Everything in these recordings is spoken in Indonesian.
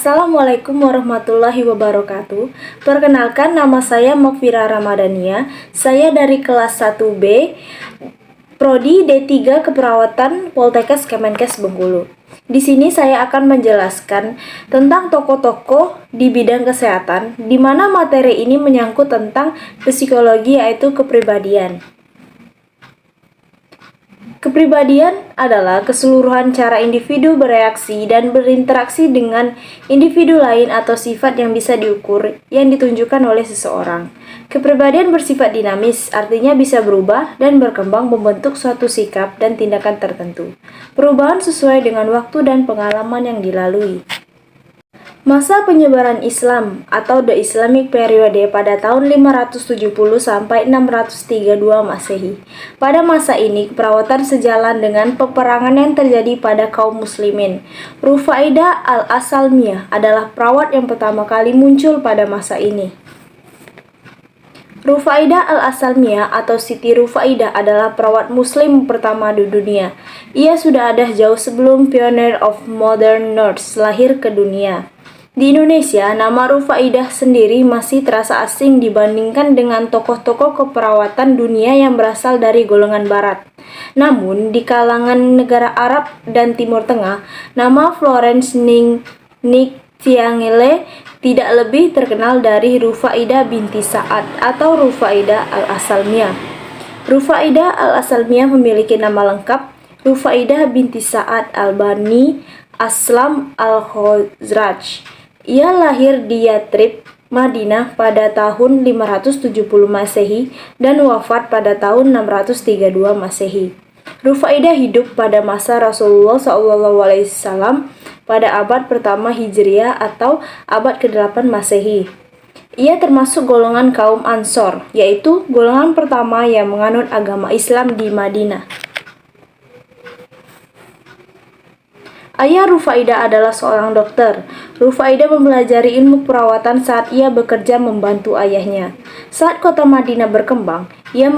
Assalamualaikum warahmatullahi wabarakatuh. Perkenalkan, nama saya Mokfira Ramadhania. Saya dari kelas 1B, Prodi D3 Keperawatan Poltekkes Kemenkes Bengkulu. Di sini saya akan menjelaskan tentang tokoh-tokoh di bidang kesehatan, di mana materi ini menyangkut tentang psikologi, yaitu kepribadian. Kepribadian adalah keseluruhan cara individu bereaksi dan berinteraksi dengan individu lain atau sifat yang bisa diukur yang ditunjukkan oleh seseorang. Kepribadian bersifat dinamis, artinya bisa berubah dan berkembang membentuk suatu sikap dan tindakan tertentu. Perubahan sesuai dengan waktu dan pengalaman yang dilalui. Masa penyebaran Islam atau The Islamic Period pada tahun 570 sampai 632 Masehi. Pada masa ini, keperawatan sejalan dengan peperangan yang terjadi pada kaum muslimin. Rufaidah al-Asalmiyah adalah perawat yang pertama kali muncul pada masa ini. Rufaidah al-Asalmiyah atau Siti Rufaidah adalah perawat muslim pertama di dunia. Ia sudah ada jauh sebelum Pioneer of Modern Nurse lahir ke dunia. Di Indonesia, nama Rufaidah sendiri masih terasa asing dibandingkan dengan tokoh-tokoh keperawatan dunia yang berasal dari golongan barat. Namun, di kalangan negara Arab dan Timur Tengah, nama Florence Nightingale tidak lebih terkenal dari Rufaidah binti Sa'ad atau Rufaidah al-Asalmiyah. Rufaidah al-Asalmiyah memiliki nama lengkap Rufaidah binti Sa'ad al-Bani Aslam al-Khazraj. Ia lahir di Yathrib, Madinah pada tahun 570 Masehi dan wafat pada tahun 632 Masehi. Rufaidah hidup pada masa Rasulullah SAW pada abad pertama Hijriah atau abad ke-8 Masehi. Ia termasuk golongan kaum Ansor, yaitu golongan pertama yang menganut agama Islam di Madinah. Ayah Rufaidah adalah seorang dokter. Rufaidah mempelajari ilmu perawatan saat ia bekerja membantu ayahnya. Saat kota Madinah berkembang, ia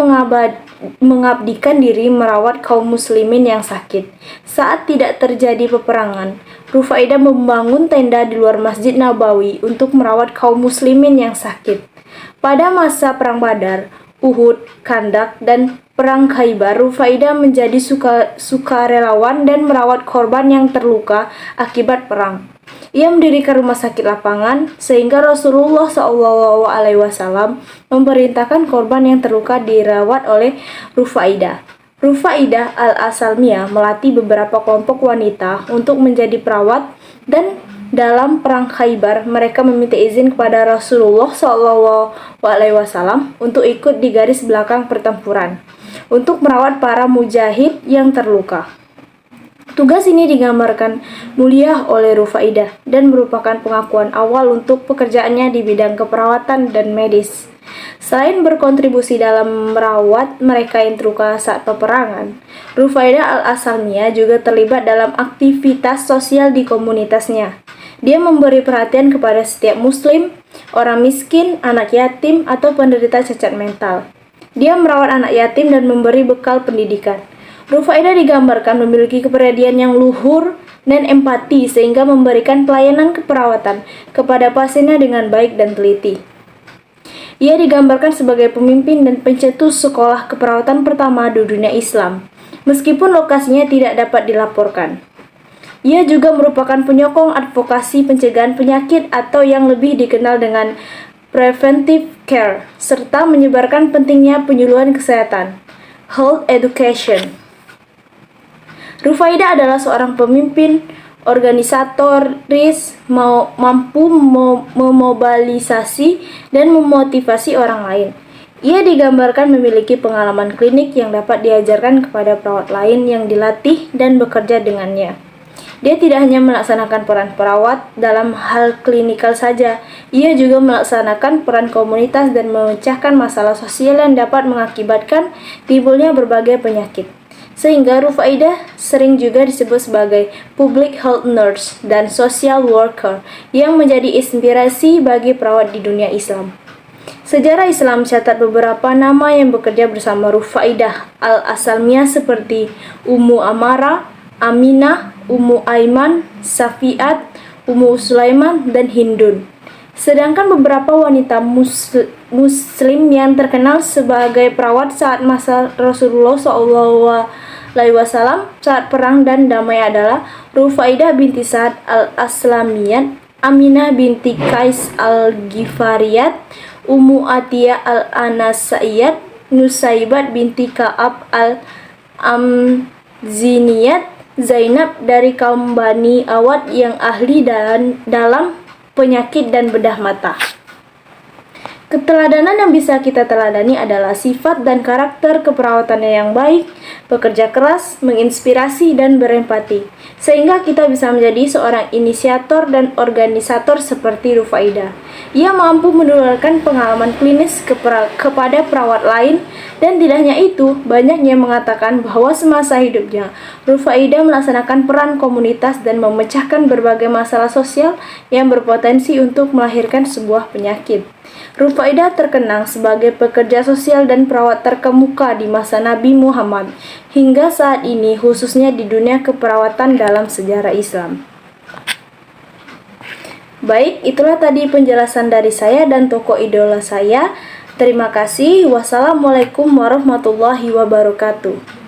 mengabdikan diri merawat kaum muslimin yang sakit. Saat tidak terjadi peperangan, Rufaidah membangun tenda di luar Masjid Nabawi untuk merawat kaum muslimin yang sakit. Pada masa Perang Badar, Uhud, Khandak, dan Perang Khaybar, Rufaidah menjadi sukarelawan dan merawat korban yang terluka akibat perang. Ia mendirikan rumah sakit lapangan sehingga Rasulullah SAW memerintahkan korban yang terluka dirawat oleh Rufaidah. Rufaidah al-Asalmiyah melatih beberapa kelompok wanita untuk menjadi perawat, dan dalam Perang Khaybar mereka meminta izin kepada Rasulullah SAW untuk ikut di garis belakang pertempuran untuk merawat para mujahid yang terluka. Tugas ini digambarkan mulia oleh Rufaidah dan merupakan pengakuan awal untuk pekerjaannya di bidang keperawatan dan medis. Selain berkontribusi dalam merawat mereka yang terluka saat peperangan, Rufaidah al-Asalmiyah juga terlibat dalam aktivitas sosial di komunitasnya. Dia memberi perhatian kepada setiap muslim, orang miskin, anak yatim, atau penderita cacat mental. Dia merawat anak yatim dan memberi bekal pendidikan. Rufaidah digambarkan memiliki kepribadian yang luhur dan empati sehingga memberikan pelayanan keperawatan kepada pasiennya dengan baik dan teliti. Ia digambarkan sebagai pemimpin dan pencetus sekolah keperawatan pertama di dunia Islam, meskipun lokasinya tidak dapat dilaporkan. Ia juga merupakan penyokong advokasi pencegahan penyakit atau yang lebih dikenal dengan preventive care, serta menyebarkan pentingnya penyuluhan kesehatan, health education. Rufaidah adalah seorang pemimpin, organisatoris, mampu memobilisasi dan memotivasi orang lain. Ia digambarkan memiliki pengalaman klinik yang dapat diajarkan kepada perawat lain yang dilatih dan bekerja dengannya. Dia tidak hanya melaksanakan peran perawat dalam hal klinikal saja, ia juga melaksanakan peran komunitas dan memecahkan masalah sosial yang dapat mengakibatkan timbulnya berbagai penyakit. Sehingga Rufaidah sering juga disebut sebagai public health nurse dan social worker yang menjadi inspirasi bagi perawat di dunia Islam. Sejarah Islam mencatat beberapa nama yang bekerja bersama Rufaidah al-Asalmiyah seperti Ummu Amarah, Aminah, Ummu Aiman, Safiat, Ummu Sulaiman, dan Hindun. Sedangkan beberapa wanita muslim yang terkenal sebagai perawat saat masa Rasulullah SAW saat perang dan damai adalah Rufaidah binti Sa'ad al-Aslamiyat, Aminah binti Qais al-Ghifariyat, Ummu Atiyah al-Anasiyat, Nusaibat binti Ka'ab al-Amziniyat, Zainab dari kaum Bani Awad yang ahli dalam penyakit dan bedah mata. Keteladanan yang bisa kita teladani adalah sifat dan karakter keperawatannya yang baik, bekerja keras, menginspirasi, dan berempati, sehingga kita bisa menjadi seorang inisiator dan organisator seperti Rufaidah. Ia mampu menularkan pengalaman klinis kepada perawat lain, dan tidak hanya itu, banyak yang mengatakan bahwa semasa hidupnya, Rufaidah melaksanakan peran komunitas dan memecahkan berbagai masalah sosial yang berpotensi untuk melahirkan sebuah penyakit. Rufaidah terkenang sebagai pekerja sosial dan perawat terkemuka di masa Nabi Muhammad, hingga saat ini khususnya di dunia keperawatan dalam sejarah Islam. Baik, itulah tadi penjelasan dari saya dan tokoh idola saya. Terima kasih. Wassalamualaikum warahmatullahi wabarakatuh.